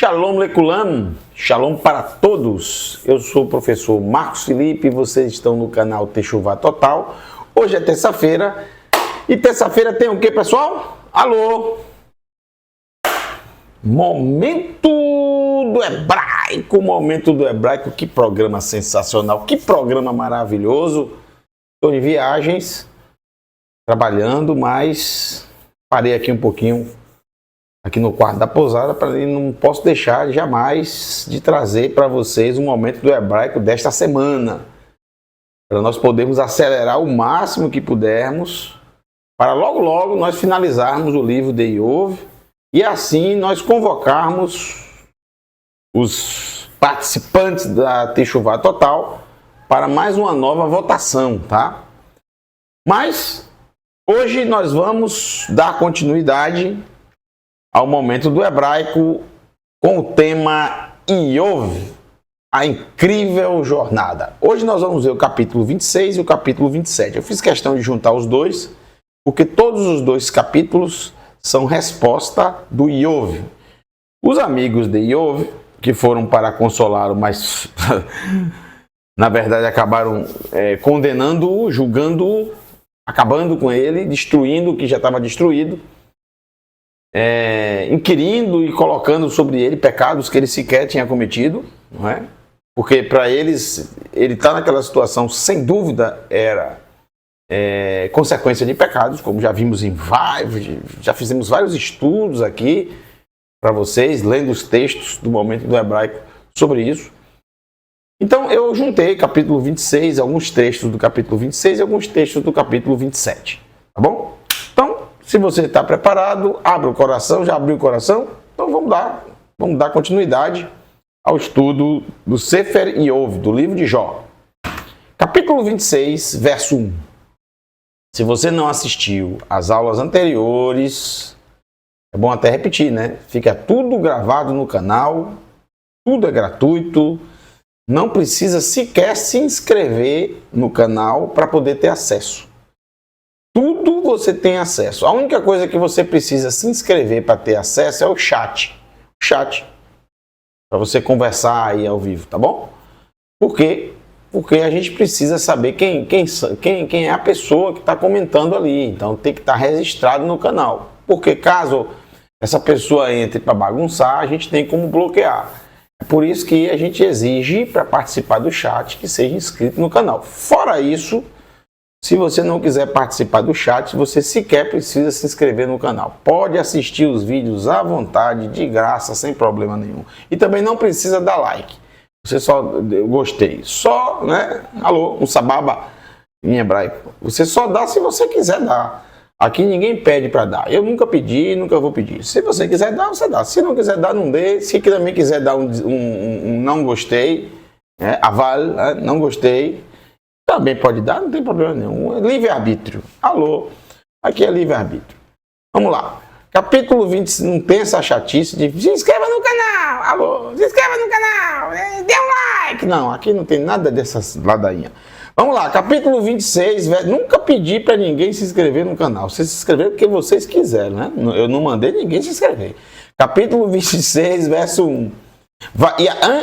Shalom Lekulam, Shalom para todos. Eu sou o professor Marcos Felipe e vocês estão no canal Techuvá Total. Hoje é terça-feira e terça-feira tem o que, pessoal? Alô! Momento do Hebraico, que programa sensacional, que programa maravilhoso. Estou em viagens, trabalhando, mas parei aqui um pouquinho aqui no quarto da pousada, para não posso deixar jamais de trazer para vocês o momento do hebraico desta semana, para nós podermos acelerar o máximo que pudermos, para logo nós finalizarmos o livro de Iov e assim nós convocarmos os participantes da Techuvá Total para mais uma nova votação, tá? Mas hoje nós vamos dar continuidade ao momento do hebraico com o tema Iov, a incrível jornada. Hoje nós vamos ver o capítulo 26 e o capítulo 27. Eu fiz questão de juntar os dois, porque todos os dois capítulos são resposta do Iov. Os amigos de Iov, que foram para consolá-lo, mas na verdade acabaram condenando-o, julgando-o, acabando com ele, destruindo o que já estava destruído, inquirindo e colocando sobre ele pecados que ele sequer tinha cometido, não é? Porque para eles, ele está naquela situação, sem dúvida, era consequência de pecados, como já vimos já fizemos vários estudos aqui para vocês, lendo os textos do momento do hebraico sobre isso. Então eu juntei capítulo 26, alguns textos do capítulo 26 e alguns textos do capítulo 27, tá bom? Então, se você está preparado, abre o coração, já abriu o coração? Então vamos dar continuidade ao estudo do Sefer Iov, do livro de Jó. Capítulo 26, verso 1. Se você não assistiu às aulas anteriores, é bom até repetir, né? Fica tudo gravado no canal, tudo é gratuito, não precisa sequer se inscrever no canal para poder ter acesso. Tudo você tem acesso. A única coisa que você precisa se inscrever para ter acesso é o chat. O chat. Para você conversar aí ao vivo, tá bom? Por quê? Porque a gente precisa saber quem é a pessoa que está comentando ali. Então tem que estar registrado no canal. Porque caso essa pessoa entre para bagunçar, a gente tem como bloquear. É por isso que a gente exige para participar do chat que seja inscrito no canal. Fora isso, se você não quiser participar do chat, você sequer precisa se inscrever no canal. Pode assistir os vídeos à vontade, de graça, sem problema nenhum. E também não precisa dar like. Você só, eu gostei. Só, né? Alô, um sababa em hebraico. Você só dá se você quiser dar. Aqui ninguém pede para dar. Eu nunca pedi, nunca vou pedir. Se você quiser dar, você dá. Se não quiser dar, não dê. Se também quiser dar um não gostei, aval, não gostei, também pode dar, não tem problema nenhum. Livre-arbítrio. Alô, aqui é livre-arbítrio. Vamos lá. Capítulo 20, não tem essa chatice de se inscreva no canal. Alô, se inscreva no canal. Dê um like. Não, aqui não tem nada dessas ladainhas. Vamos lá, capítulo 26, nunca pedi para ninguém se inscrever no canal. Vocês se inscreveram porque vocês quiseram, né? Eu não mandei ninguém se inscrever. Capítulo 26, verso 1.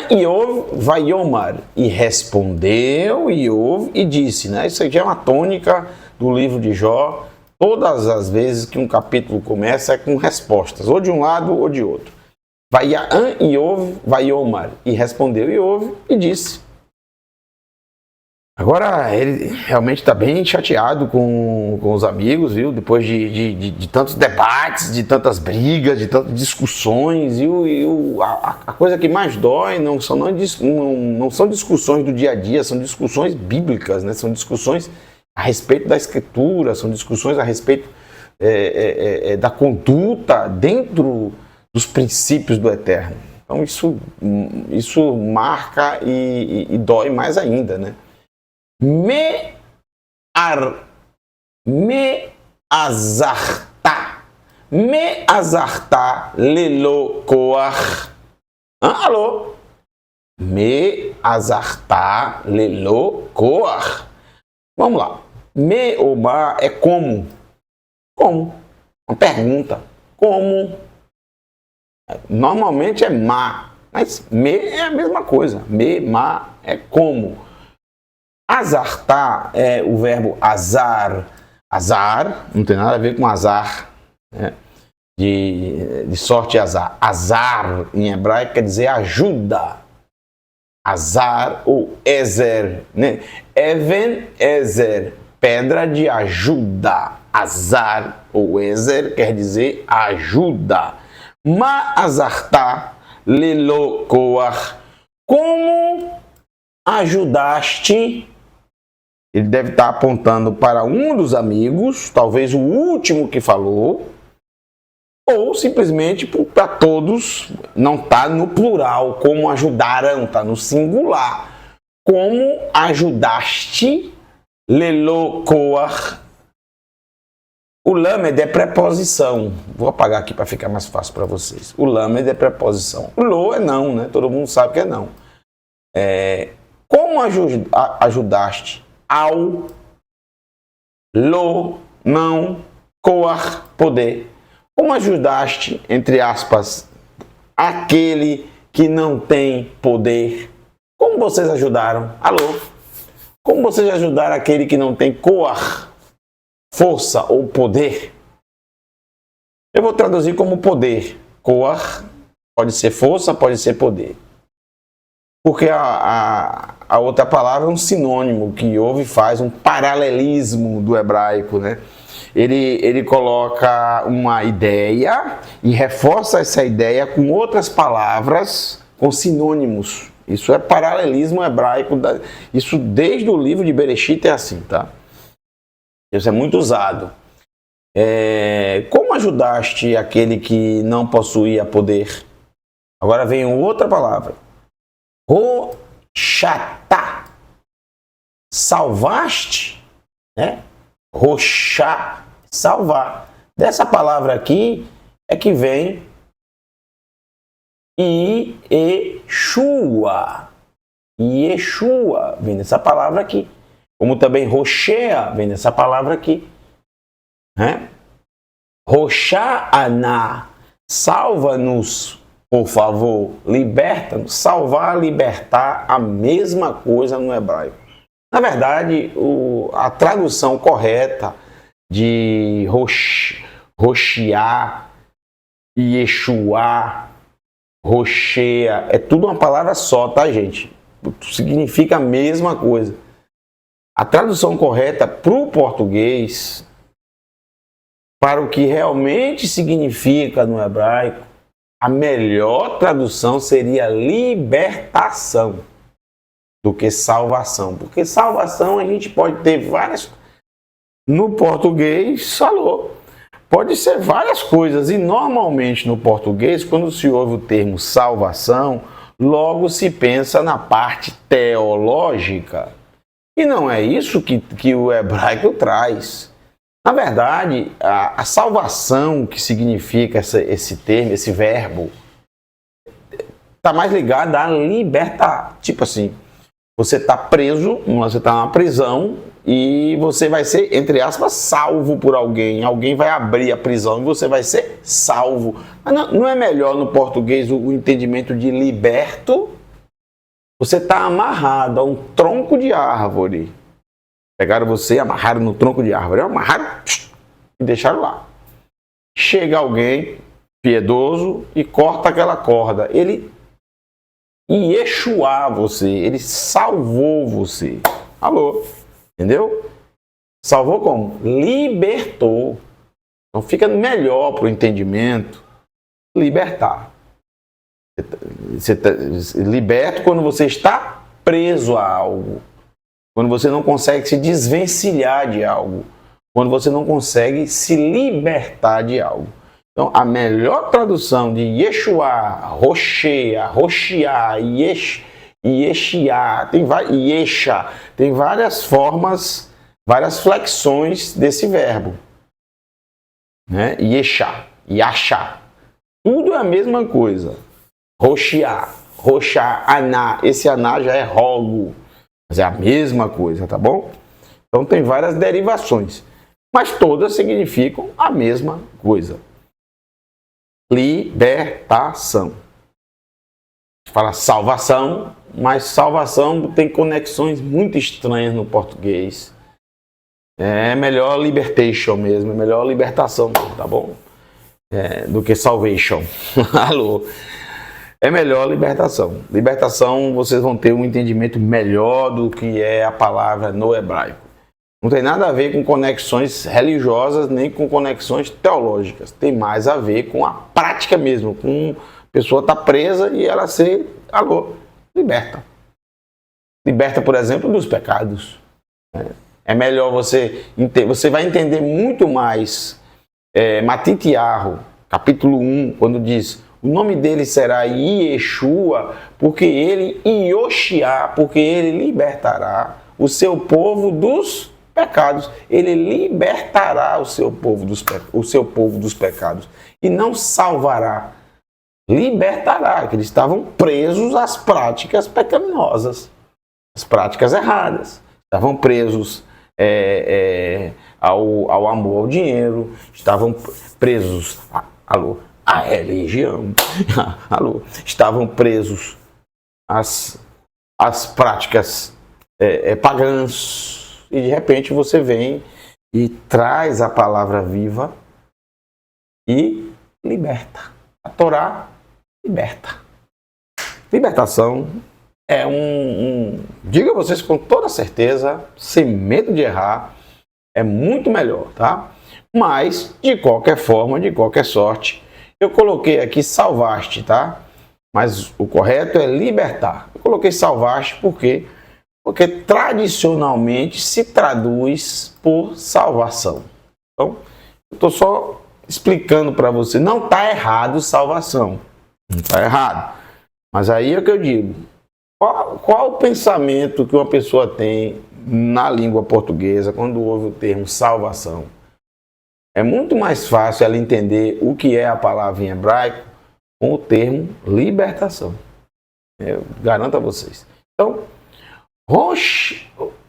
Iov vaiomar, e respondeu Iov e disse, né? Isso aqui é uma tônica do livro de Jó. Todas as vezes que um capítulo começa é com respostas, ou de um lado ou de outro. Iov vaiomar, e respondeu Iov e disse. Agora ele realmente está bem chateado com os amigos, viu? Depois de tantos debates, de tantas brigas, de tantas discussões. A coisa que mais dói não são discussões do dia a dia, são discussões bíblicas, né? São discussões a respeito da Escritura, são discussões a respeito da conduta dentro dos princípios do Eterno. Então isso marca e dói mais ainda, né? Me azarta lelo koach. Alô? Me azarta lelo koach. Vamos lá. Me omar é como? Como? Uma pergunta. Como? Normalmente é ma, mas me é a mesma coisa. Me, ma é como. Azartar é o verbo azar. Azar não tem nada a ver com azar, né? De sorte e azar. Azar em hebraico quer dizer ajuda. Azar ou ezer, né? Even, ezer, pedra de ajuda. Azar ou ezer quer dizer ajuda. Ma azarta lelo koach. Como ajudaste? Ele deve estar apontando para um dos amigos, talvez o último que falou, ou simplesmente para todos, não está no plural, como ajudaram, está no singular. Como ajudaste, lelo koach. O lamed é preposição. Vou apagar aqui para ficar mais fácil para vocês. O lamed é preposição. O lo é não, né? Todo mundo sabe que é não. Como ajudaste ao, lo, não, koach, poder. Como ajudaste, entre aspas, aquele que não tem poder? Como vocês ajudaram? Alô? Como vocês ajudaram aquele que não tem koach, força ou poder? Eu vou traduzir como poder. Koach pode ser força, pode ser poder. Porque a outra palavra é um sinônimo que houve, faz um paralelismo do hebraico, né? Ele coloca uma ideia e reforça essa ideia com outras palavras, com sinônimos. Isso é paralelismo hebraico. Isso desde o livro de Bereshit é assim, tá? Isso é muito usado. Como ajudaste aquele que não possuía poder? Agora vem outra palavra. Roshata. Salvaste, né? Roshá, salvar. Dessa palavra aqui é que vem Yeshua. Yeshua vem dessa palavra aqui. Como também Roshea vem dessa palavra aqui, né? Rosha'ana, salva-nos, por favor, liberta-nos. Salvar, libertar, a mesma coisa no hebraico. Na verdade, a tradução correta de Roshia, Yeshua, Roshea, é tudo uma palavra só, tá, gente? Significa a mesma coisa. A tradução correta para o português, para o que realmente significa no hebraico, a melhor tradução seria libertação do que salvação. Porque salvação a gente pode ter várias... No português, falou. Pode ser várias coisas. E normalmente no português, quando se ouve o termo salvação, logo se pensa na parte teológica. E não é isso que o hebraico traz. Na verdade, a salvação, que significa esse termo, esse verbo, está mais ligado a libertar. Tipo assim, você está preso, você está numa prisão e você vai ser, entre aspas, salvo por alguém. Alguém vai abrir a prisão e você vai ser salvo. Mas não é melhor no português o entendimento de liberto? Você está amarrado a um tronco de árvore. Pegaram você e amarraram no tronco de árvore. Amarraram e deixaram lá. Chega alguém piedoso e corta aquela corda. Ele Yeshua você. Ele salvou você. Alô? Entendeu? Salvou como? Libertou. Então fica melhor para o entendimento libertar. Você tá liberto quando você está preso a algo. Quando você não consegue se desvencilhar de algo. Quando você não consegue se libertar de algo. Então, a melhor tradução de Yeshua, Roshea, Roshia, Yeshia, tem várias formas, várias flexões desse verbo. Né? Yesha, Yasha. Tudo é a mesma coisa. Roshia, Roshá, Aná. Esse Aná já é rogo. Mas é a mesma coisa, tá bom? Então tem várias derivações. Mas todas significam a mesma coisa. Libertação. Fala salvação, mas salvação tem conexões muito estranhas no português. É melhor libertation mesmo, é melhor libertação, tá bom? Do que salvation. Alô? É melhor libertação. Libertação, vocês vão ter um entendimento melhor do que é a palavra no hebraico. Não tem nada a ver com conexões religiosas, nem com conexões teológicas. Tem mais a ver com a prática mesmo, com a pessoa estar presa e ela ser, liberta. Liberta, por exemplo, dos pecados. É melhor você vai entender muito mais Matitiarro, capítulo 1, quando diz: o nome dele será Yeshua, porque ele libertará o seu povo dos pecados. Ele libertará o seu povo dos pecados e não salvará. Libertará, que eles estavam presos às práticas pecaminosas, às práticas erradas. Estavam presos ao amor ao dinheiro, estavam presos à religião, estavam presos às práticas pagãs. E de repente você vem e traz a palavra viva e liberta. A Torá liberta. Libertação é digo a vocês com toda certeza, sem medo de errar, é muito melhor, tá? Mas, de qualquer forma, de qualquer sorte, eu coloquei aqui salvaste, tá? Mas o correto é libertar. Eu coloquei salvaste porque tradicionalmente se traduz por salvação. Então, eu estou só explicando para você, não está errado salvação, não está errado. Mas aí é o que eu digo, qual o pensamento que uma pessoa tem na língua portuguesa quando ouve o termo salvação? É muito mais fácil ela entender o que é a palavra em hebraico com o termo libertação. Eu garanto a vocês. Então,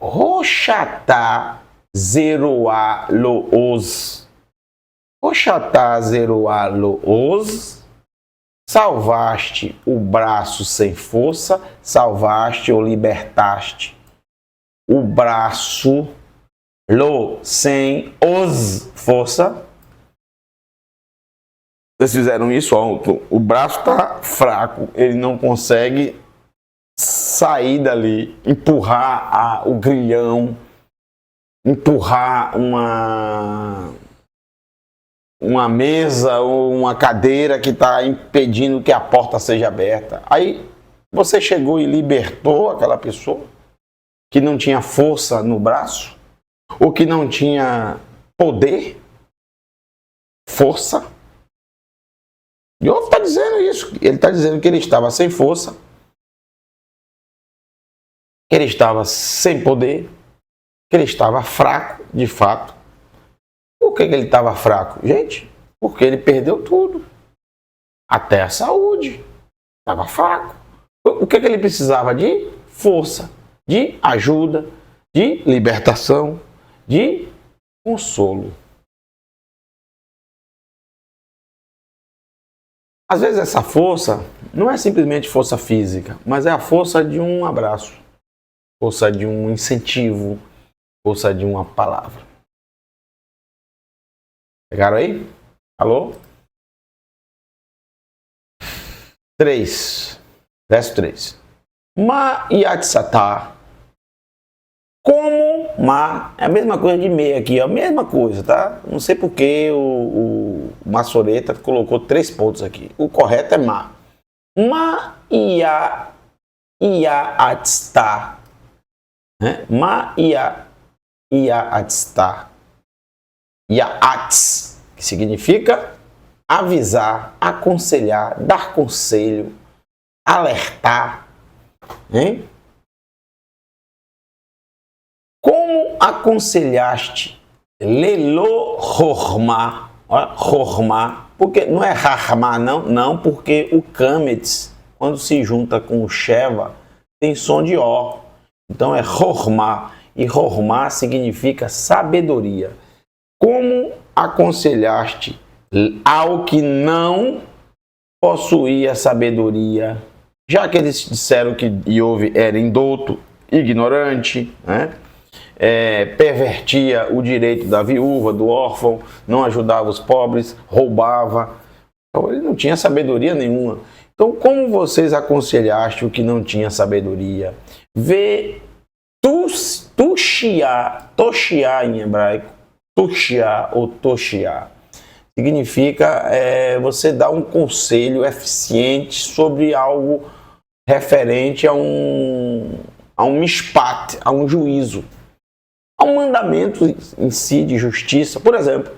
Roshatá Zeruá Looz. Roshatá Zeruá Looz. Salvaste o braço sem força, salvaste ou libertaste o braço sem força. Vocês fizeram isso, o braço está fraco, ele não consegue sair dali, empurrar o grilhão, empurrar uma mesa ou uma cadeira que está impedindo que a porta seja aberta. Aí você chegou e libertou aquela pessoa que não tinha força no braço, ou que não tinha poder, força. E o outro está dizendo isso. Ele está dizendo que ele estava sem força, que ele estava sem poder, que ele estava fraco, de fato. Por que ele estava fraco? Gente, porque ele perdeu tudo. Até a saúde. Estava fraco. O que ele precisava? De força, de ajuda, de libertação, de consolo. Às vezes essa força não é simplesmente força física, mas é a força de um abraço, força de um incentivo, força de uma palavra. Pegaram aí? Alô? 3. Verso 3. Ma yatsatá. Como ma. É a mesma coisa de me aqui, é a mesma coisa, tá? Não sei por que o Massoreta colocou 3 pontos aqui. O correto é ma. Ma yatsatá. Ma yatsatá. Yaats, que significa avisar, aconselhar, dar conselho, alertar. Hein? Como aconselhaste Lelo Hormá? Hormá, porque não é Rahmá, não, porque o Kametz, quando se junta com o Sheva, tem som de O. Então é Hormá, e Hormá significa sabedoria. Como aconselhaste ao que não possuía sabedoria, já que eles disseram que Iove era indouto, ignorante, né? Pervertia o direito da viúva, do órfão, não ajudava os pobres, roubava. Então ele não tinha sabedoria nenhuma. Então, como vocês aconselhaste o que não tinha sabedoria? Vê toshiá em hebraico, toshiá ou toshiá, significa você dar um conselho eficiente sobre algo referente a um mishpat, a um juízo, a um mandamento em si de justiça. Por exemplo,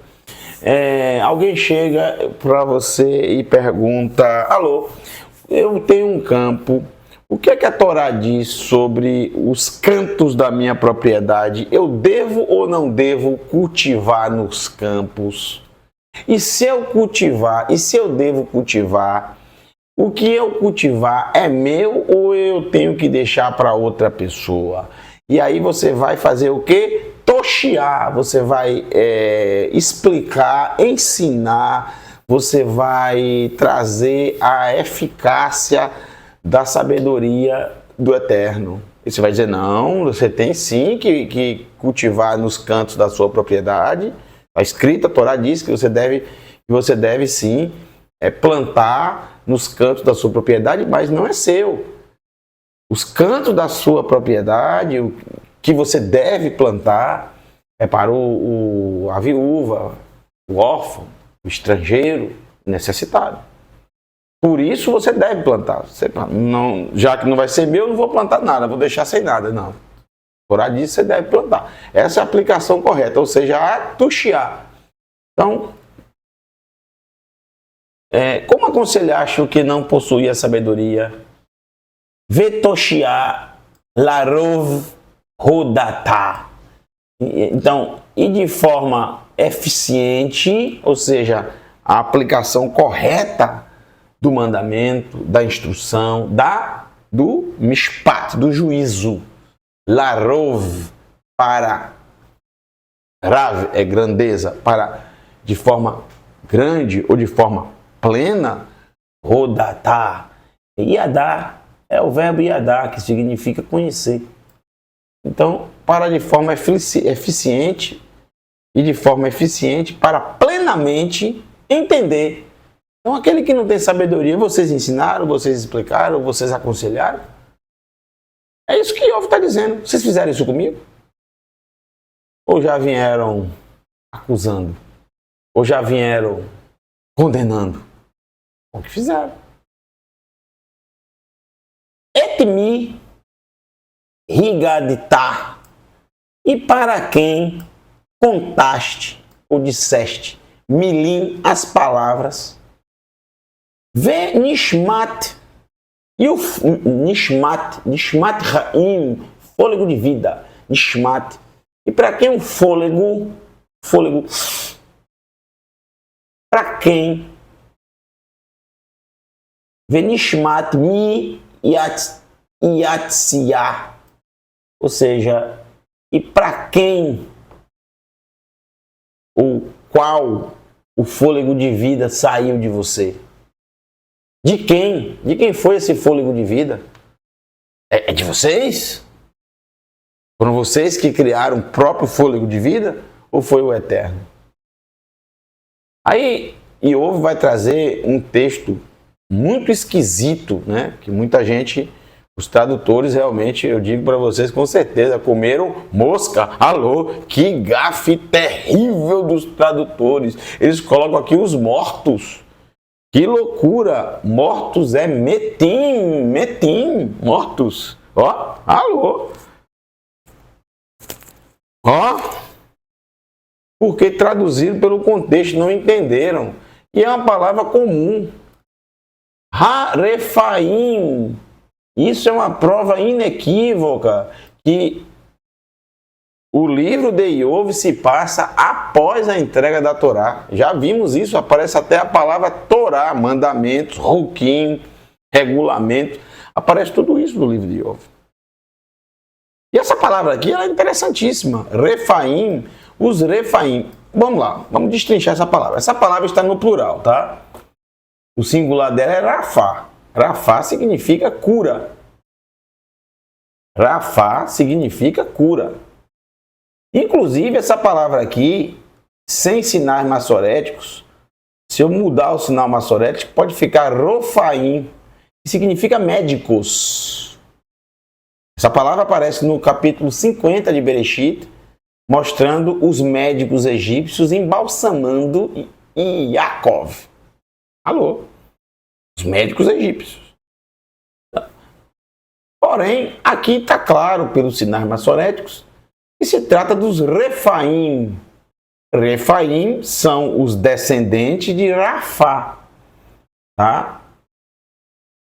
alguém chega para você e pergunta: alô, eu tenho um campo, o que é que a Torá diz sobre os cantos da minha propriedade? Eu devo ou não devo cultivar nos campos? E se eu cultivar, e se eu devo cultivar, o que eu cultivar é meu ou eu tenho que deixar para outra pessoa? E aí você vai fazer o quê? Toshiá, você vai explicar, ensinar, você vai trazer a eficácia da sabedoria do Eterno. E você vai dizer: não, você tem sim que cultivar nos cantos da sua propriedade. A escrita, a Torá diz que você deve sim plantar nos cantos da sua propriedade, mas não é seu. Os cantos da sua propriedade, o que você deve plantar, é para a viúva, o órfão, o estrangeiro, necessitado. Por isso você deve plantar. Não, já que não vai ser meu, eu não vou plantar nada, vou deixar sem nada. Não. Por aí disso você deve plantar. Essa é a aplicação correta, ou seja, a toshiá. Então, como aconselhaste o que não possuía sabedoria? Vetoshiá larov rodatá. Então, e de forma eficiente, ou seja, a aplicação correta do mandamento, da instrução, do mishpat, do juízo. Larov, para Rav é grandeza, para de forma grande ou de forma plena, rodatá. Yadá é o verbo yadá, que significa conhecer. Então, para de forma eficiente e de forma eficiente para plenamente entender. Então, aquele que não tem sabedoria, vocês ensinaram, vocês explicaram, vocês aconselharam. É isso que Iove está dizendo. Vocês fizeram isso comigo? Ou já vieram acusando? Ou já vieram condenando? O que fizeram? Etmi rigaditá. E para quem contaste ou disseste milim as palavras? Vê nishmat. E o nishmat ra'im, fôlego de vida, nishmat. E para quem o fôlego, para quem? Vê nishmat mi yatsiá. Ou seja, e para quem qual o fôlego de vida saiu de você? De quem? De quem foi esse fôlego de vida? É de vocês? Foram vocês que criaram o próprio fôlego de vida? Ou foi o Eterno? Aí Iove vai trazer um texto muito esquisito, né? Que muita gente, os tradutores realmente, eu digo para vocês com certeza, comeram mosca. Alô, que gafe terrível dos tradutores. Eles colocam aqui os mortos. Que loucura! Mortos é metim, mortos. Ó, alô. Ó, porque traduzido pelo contexto não entenderam. E é uma palavra comum. Harefaim. Isso é uma prova inequívoca que o livro de Iove se passa após a entrega da Torá. Já vimos isso, aparece até a palavra Torá, mandamentos, ruquim, regulamento. Aparece tudo isso no livro de Iove. E essa palavra aqui ela é interessantíssima. Refaim, os refaim. Vamos lá, vamos destrinchar essa palavra. Essa palavra está no plural, tá? O singular dela é Rafá. Rafá significa cura. Rafá significa cura. Inclusive, essa palavra aqui, sem sinais maçoréticos, se eu mudar o sinal maçorético, pode ficar Rofaim, que significa médicos. Essa palavra aparece no capítulo 50 de Bereshit, mostrando os médicos egípcios embalsamando Yaakov. Alô? Os médicos egípcios. Porém, aqui está claro, pelos sinais maçoréticos, que se trata dos Refaim. Refaim são os descendentes de Rafá. Tá?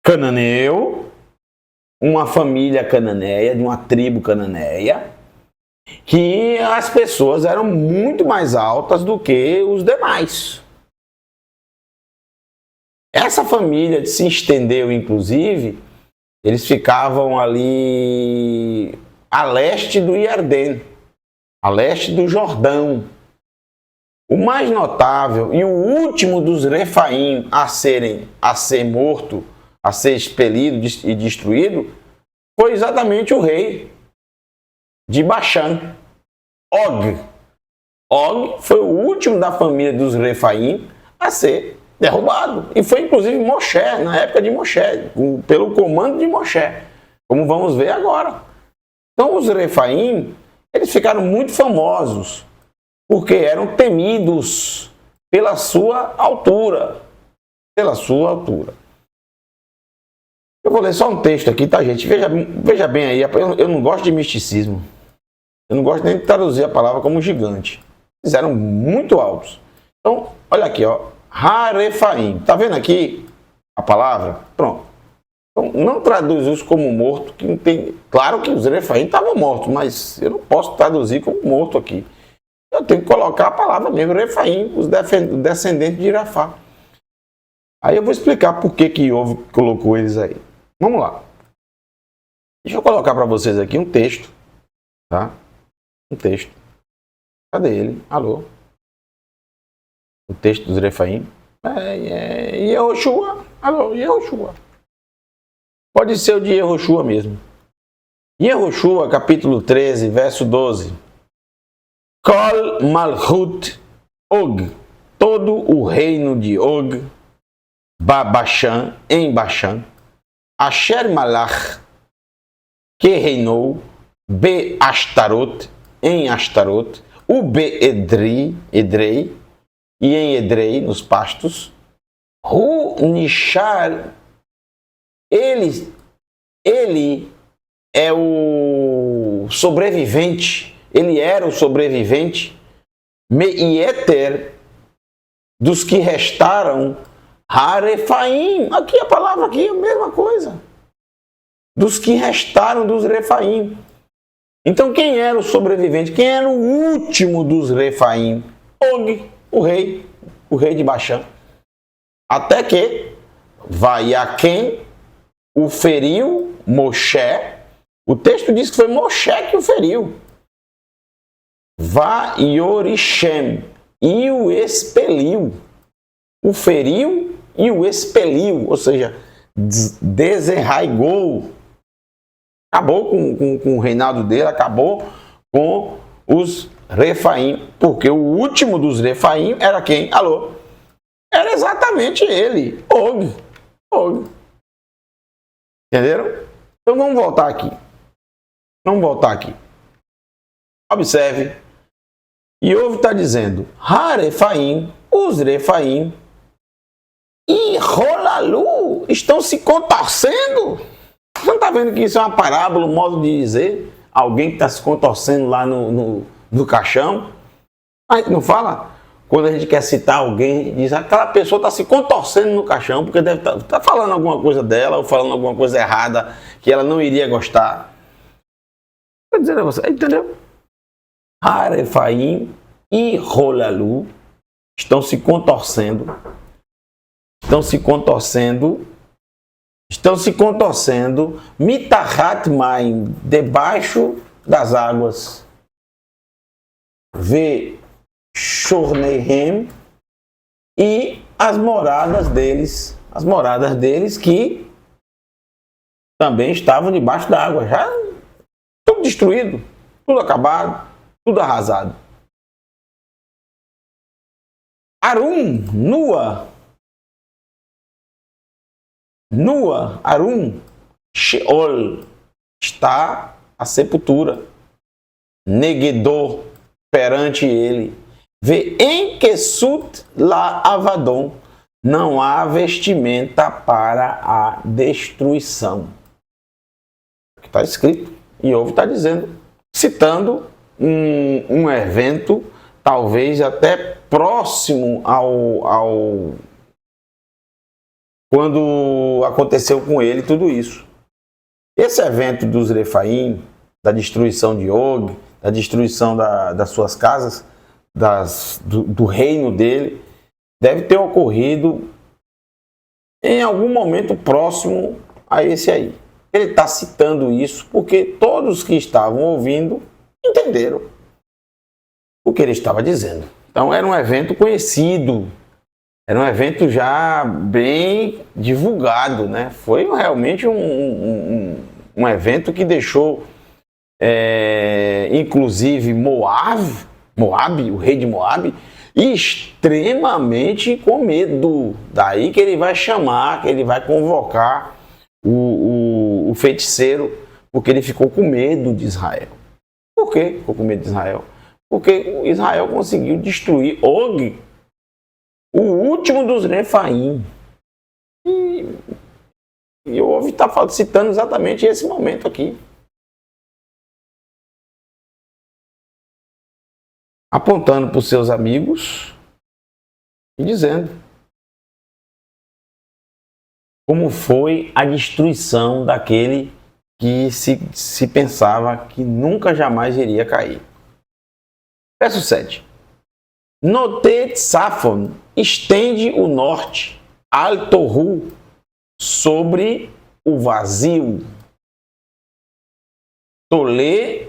Cananeu, uma família cananeia, de uma tribo cananeia, que as pessoas eram muito mais altas do que os demais. Essa família se estendeu, inclusive, eles ficavam ali a leste do Iardém, a leste do Jordão. O mais notável e o último dos Refaim a ser morto, a ser expelido e destruído, foi exatamente o rei de Baxã, Og. Og foi o último da família dos Refaim a ser derrubado. E foi inclusive Moshe, na época de Moshe, pelo comando de Moshe, como vamos ver agora. Então os Refaim, eles ficaram muito famosos, porque eram temidos pela sua altura. Pela sua altura. Eu vou ler só um texto aqui, tá, gente? Veja bem aí, eu não gosto de misticismo. Eu não gosto nem de traduzir a palavra como gigante. Eles eram muito altos. Então, olha aqui, ó. Harefaim. Tá vendo aqui a palavra? Pronto. Então, não traduz isso como morto, que não tem. Claro que os Refaim estavam mortos, mas eu não posso traduzir como morto aqui. Eu tenho que colocar a palavra mesmo, Refaim, os descendentes de Rafá. Aí eu vou explicar por que Iov colocou eles aí. Vamos lá. Deixa eu colocar para vocês aqui um texto, tá? Um texto. Cadê ele? Alô? O texto dos Refaim. Yehoshua. Alô, Yehoshua. Pode ser o de Yehoshua mesmo. Yehoshua, capítulo 13, verso 12. Kol Malchut Og. Todo o reino de Og, Babashan, em Bashan. Asher Malach, que reinou, Be Ashtarot, em Ashtarot. O Be Edrei, e em Edrei, nos pastos. Hu Nishar, ele é o sobrevivente, ele era o sobrevivente, Meieter, dos que restaram, Harefaim, aqui a palavra aqui é a mesma coisa, dos que restaram dos Refaim. Então quem era o sobrevivente? Quem era o último dos Refaim? Og, o rei de Baxã. Até que Vaiaquem o feriu, Moshe, o texto diz que foi Moshe que o feriu. Vaiorishem, e o expeliu. O feriu e o expeliu, ou seja, desenraigou. Acabou com o reinado dele, acabou com os Refaim, porque o último dos Refaim era quem? Alô? Era exatamente ele, Og. Entenderam? Então vamos voltar aqui. Observe. Iov está dizendo, Harefaim, os Refaim, e Rolalu estão se contorcendo. Você não está vendo que isso é uma parábola, um modo de dizer? Alguém que está se contorcendo lá no caixão. A gente não fala? Quando a gente quer citar alguém, diz aquela pessoa está se contorcendo no caixão, porque deve estar falando alguma coisa dela, ou falando alguma coisa errada, que ela não iria gostar. Quer dizer a você, entendeu? Harefaim e Rolalu estão se contorcendo, Mitahat Maim, debaixo das águas. Ve Shornehem, e as moradas deles que também estavam debaixo d'água, já tudo destruído, tudo acabado, tudo arrasado. Arum, Arum, Sheol, está a sepultura. Negedor, perante ele. Vê em Kesut la Avadon, não há vestimenta para a destruição. Está escrito, Iov está dizendo, citando um evento, talvez até próximo ao quando aconteceu com ele tudo isso. Esse evento dos Refaim, da destruição de Og, da destruição das suas casas, do reino dele, deve ter ocorrido em algum momento próximo a esse aí. Ele está citando isso porque todos que estavam ouvindo entenderam o que ele estava dizendo. Então era um evento conhecido, era um evento já bem divulgado, né? Foi realmente um evento que deixou, inclusive, Moabe, o rei de Moabe, extremamente com medo. Daí que ele vai chamar, que ele vai convocar o feiticeiro, porque ele ficou com medo de Israel. Por que ficou com medo de Israel? Porque Israel conseguiu destruir Og, o último dos Refaim. E eu ouvi estar citando exatamente esse momento aqui. Apontando para os seus amigos e dizendo como foi a destruição daquele que se pensava que nunca jamais iria cair. Verso 7. Notet Safon estende o norte, Al-Torru, sobre o vazio. Tolê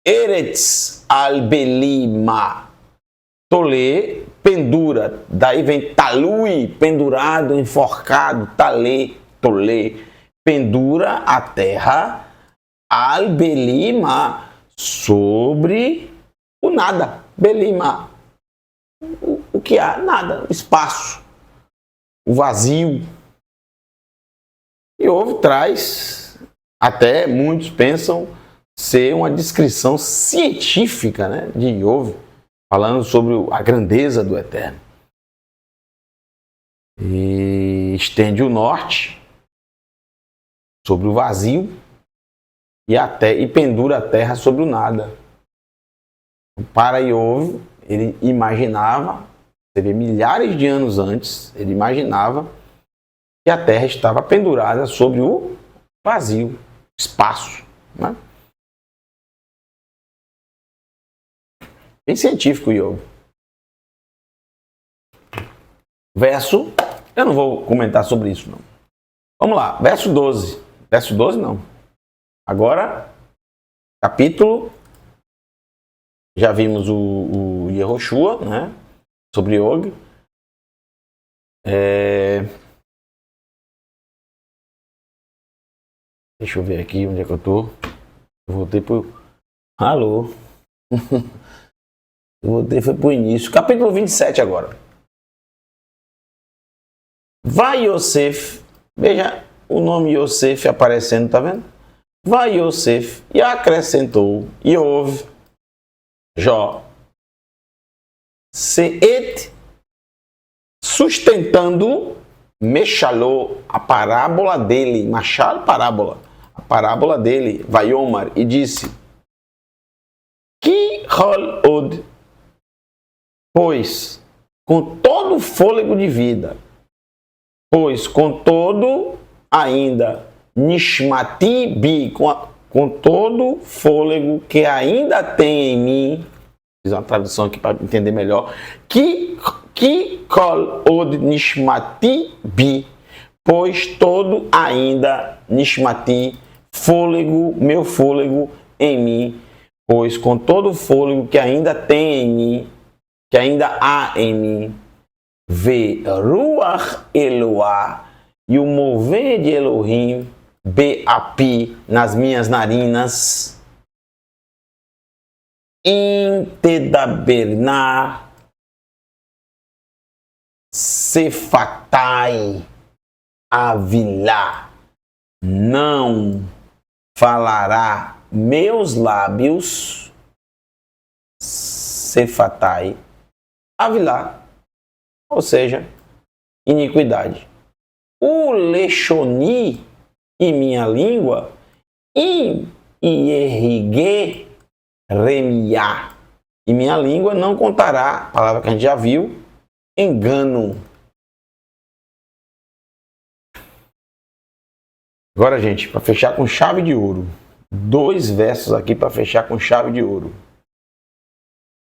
Eretz Al-Belima. Tolê, pendura. Daí vem Talui, pendurado, enforcado. Talê, Tolê, pendura a terra. Al-Belima, sobre o nada. Belima. O que há? Nada. O espaço. O vazio. E Iov traz, até muitos pensam, ser uma descrição científica, né, de Iov, falando sobre a grandeza do Eterno. E estende o norte sobre o vazio e pendura a terra sobre o nada. Para Iov, ele imaginava, seria milhares de anos antes, ele imaginava que a terra estava pendurada sobre o vazio, espaço, né? Bem científico, Iov. Verso, eu não vou comentar sobre isso, não. Vamos lá, verso 12. Verso 12, não. Agora, capítulo, já vimos o Yehoshua, né? Sobre Og. Deixa eu ver aqui onde é que eu tô. Eu voltei pro... Alô? Eu voltei, foi pro início. Capítulo 27 agora. Vai Yosef. Veja o nome Yosef aparecendo, tá vendo? Vai Yosef e acrescentou Iov, Jó, Seet, sustentando Meshalô, a parábola dele, Machal, parábola, a parábola dele, Vaiomar, e disse: Ki hol od, pois com todo o fôlego de vida, pois com todo ainda Nishmati bi, com todo fôlego que ainda tem em mim, fiz uma tradução aqui para entender melhor, que kol od Nishmati bi, pois todo ainda Nishmati, fôlego, meu fôlego em mim, pois com todo o fôlego que ainda tem em mim, que ainda há em mim, ver Ruach Eloah e o mover de Elohim, Beapi, nas minhas narinas, Intedabernar, Sefatai, Avilá, não falará meus lábios, Sefatai, Avilá, ou seja, iniquidade. O Lechoni e minha língua, Ierrigue Remiá, e minha língua não contará, palavra que a gente já viu, engano. Agora, gente, para fechar com chave de ouro, 2 versos aqui para fechar com chave de ouro.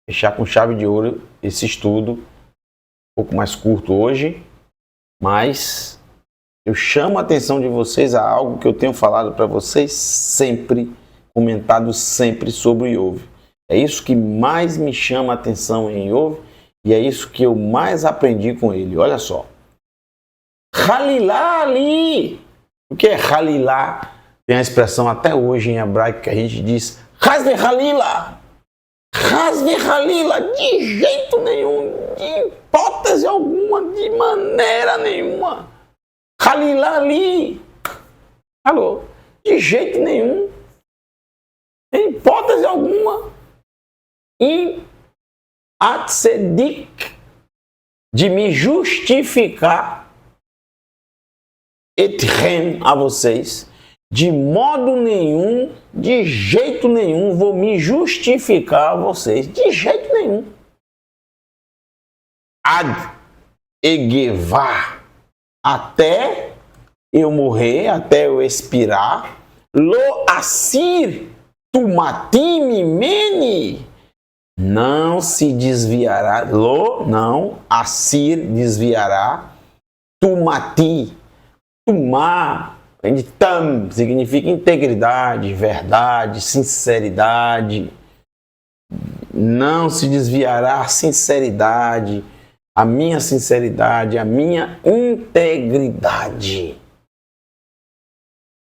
Fechar com chave de ouro esse estudo, um pouco mais curto hoje, mas eu chamo a atenção de vocês a algo que eu tenho falado para vocês sempre, comentado sempre sobre Iov. É isso que mais me chama a atenção em Iov e é isso que eu mais aprendi com ele. Olha só. Halilá ali. O que é Halilá? Tem a expressão até hoje em hebraico que a gente diz Hasve Halila. Hasve Halila. De jeito nenhum, de hipótese alguma, de maneira nenhuma. Halilá ali. Alô? De jeito nenhum. Em hipótese alguma. Em atzedik, de me justificar etrem a vocês, de modo nenhum, de jeito nenhum vou me justificar a vocês, de jeito nenhum. Ad egevar, até eu morrer, até eu expirar, lo assir tumatim meni, não se desviará, lo, não, assir desviará, tumati, tumá, de tam, significa integridade, verdade, sinceridade, não se desviará a sinceridade, a minha sinceridade, a minha integridade.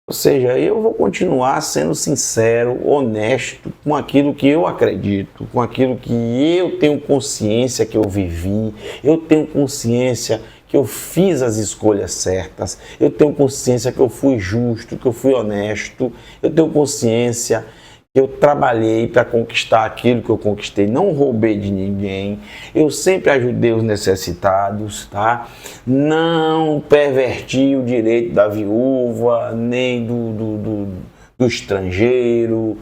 Ou seja, eu vou continuar sendo sincero, honesto com aquilo que eu acredito, com aquilo que eu tenho consciência que eu vivi, eu tenho consciência que eu fiz as escolhas certas, eu tenho consciência que eu fui justo, que eu fui honesto, eu tenho consciência que eu trabalhei para conquistar aquilo que eu conquistei, não roubei de ninguém, eu sempre ajudei os necessitados, tá? Não perverti o direito da viúva, nem do estrangeiro,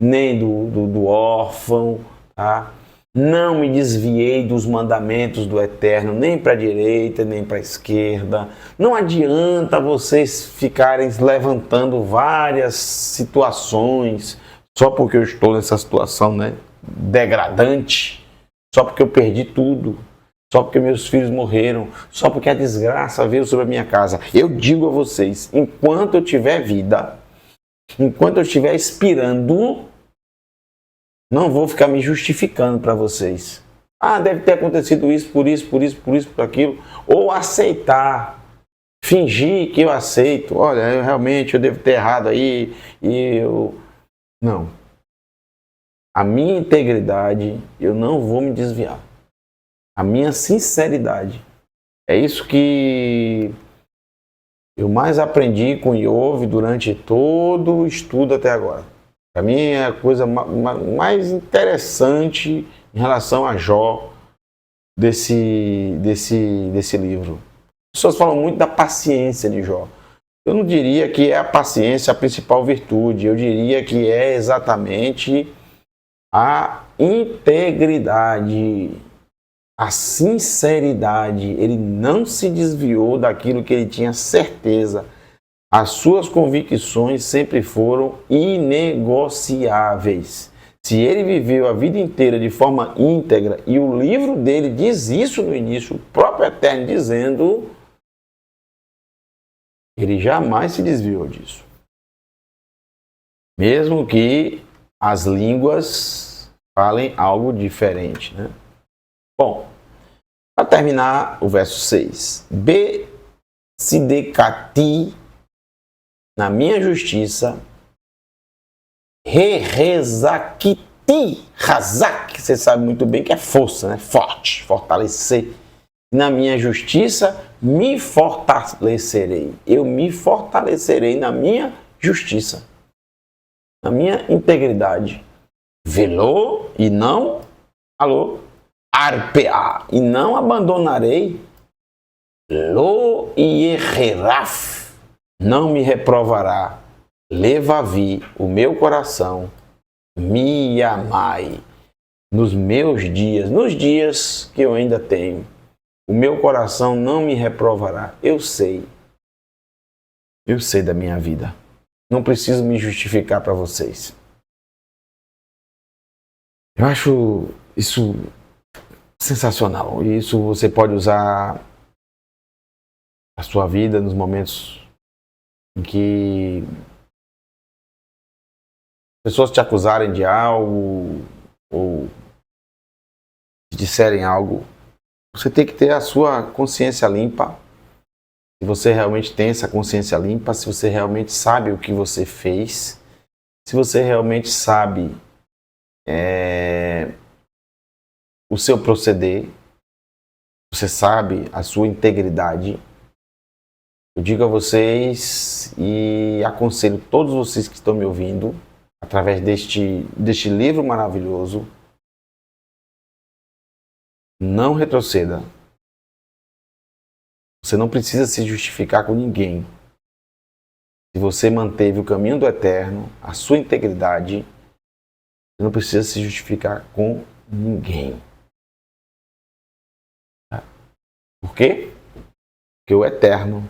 nem do órfão, tá? Não me desviei dos mandamentos do Eterno, nem para a direita, nem para a esquerda. Não adianta vocês ficarem levantando várias situações só porque eu estou nessa situação, né, degradante, só porque eu perdi tudo, só porque meus filhos morreram, só porque a desgraça veio sobre a minha casa. Eu digo a vocês, enquanto eu tiver vida, enquanto eu estiver expirando, não vou ficar me justificando para vocês. Ah, deve ter acontecido isso, por aquilo. Ou aceitar, fingir que eu aceito. Olha, realmente eu devo ter errado aí e eu... Não. A minha integridade, eu não vou me desviar. A minha sinceridade. É isso que eu mais aprendi com Iov durante todo o estudo até agora. Para mim é a coisa mais interessante em relação a Jó desse livro. As pessoas falam muito da paciência de Jó. Eu não diria que é a paciência a principal virtude, eu diria que é exatamente a integridade, a sinceridade. Ele não se desviou daquilo que ele tinha certeza. As suas convicções sempre foram inegociáveis. Se ele viveu a vida inteira de forma íntegra, e o livro dele diz isso no início, o próprio Eterno dizendo, ele jamais se desviou disso. Mesmo que as línguas falem algo diferente, né? Bom, para terminar, o verso 6. Besidecati, na minha justiça, rezakiti, razak, você sabe muito bem que é força, né? Forte, fortalecer. Na minha justiça, me fortalecerei. Eu me fortalecerei na minha justiça, na minha integridade. Velô e não, arpeá, e não abandonarei. Lo ierraf, não me reprovará. Levavi, o meu coração, me amai. Nos meus dias, nos dias que eu ainda tenho, o meu coração não me reprovará. Eu sei da minha vida. Não preciso me justificar para vocês. Eu acho isso sensacional. E isso você pode usar a sua vida nos momentos em que pessoas te acusarem de algo ou te disserem algo. Você tem que ter a sua consciência limpa. Se você realmente tem essa consciência limpa, se você realmente sabe o que você fez, se você realmente sabe o seu proceder, você sabe a sua integridade, eu digo a vocês e aconselho todos vocês que estão me ouvindo, através deste livro maravilhoso, não retroceda. Você não precisa se justificar com ninguém. Se você manteve o caminho do eterno, a sua integridade, você não precisa se justificar com ninguém. Por quê? Porque o eterno,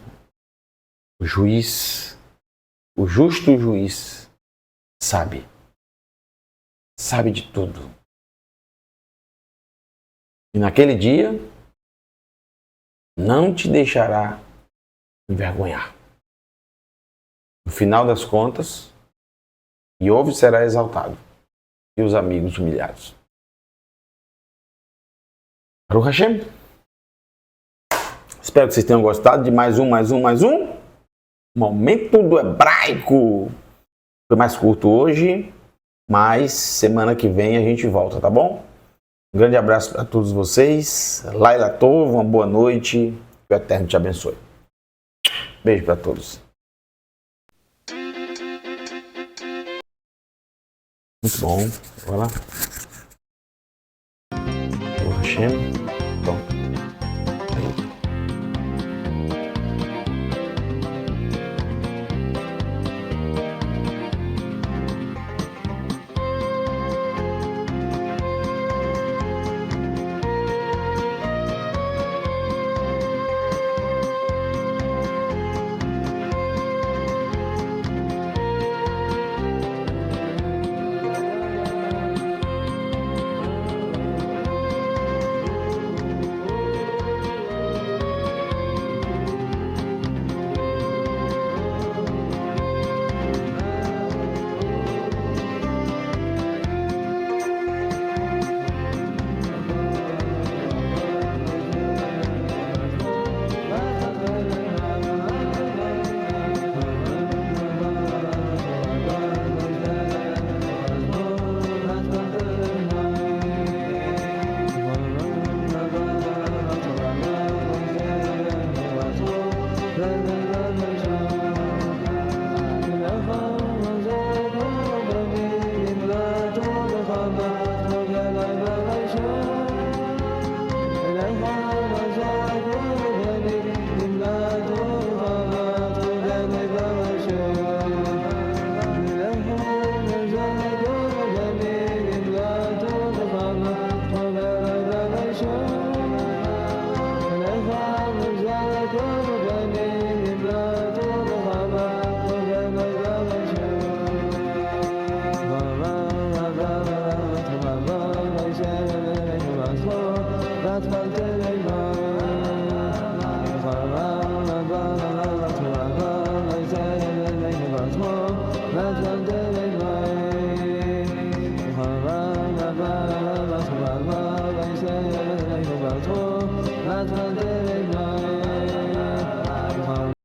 o juiz, o justo juiz, sabe de tudo. E naquele dia, não te deixará envergonhar. No final das contas, Iov será exaltado e os amigos humilhados. Baruch Hashem. Espero que vocês tenham gostado de mais um Momento do Hebraico. Foi mais curto hoje, mas semana que vem a gente volta, tá bom? Um grande abraço para todos vocês. Laila Tov, uma boa noite. Que o Eterno te abençoe. Beijo para todos. Muito bom. Olha lá. Baruch Hashem. Bom. Las bandeiras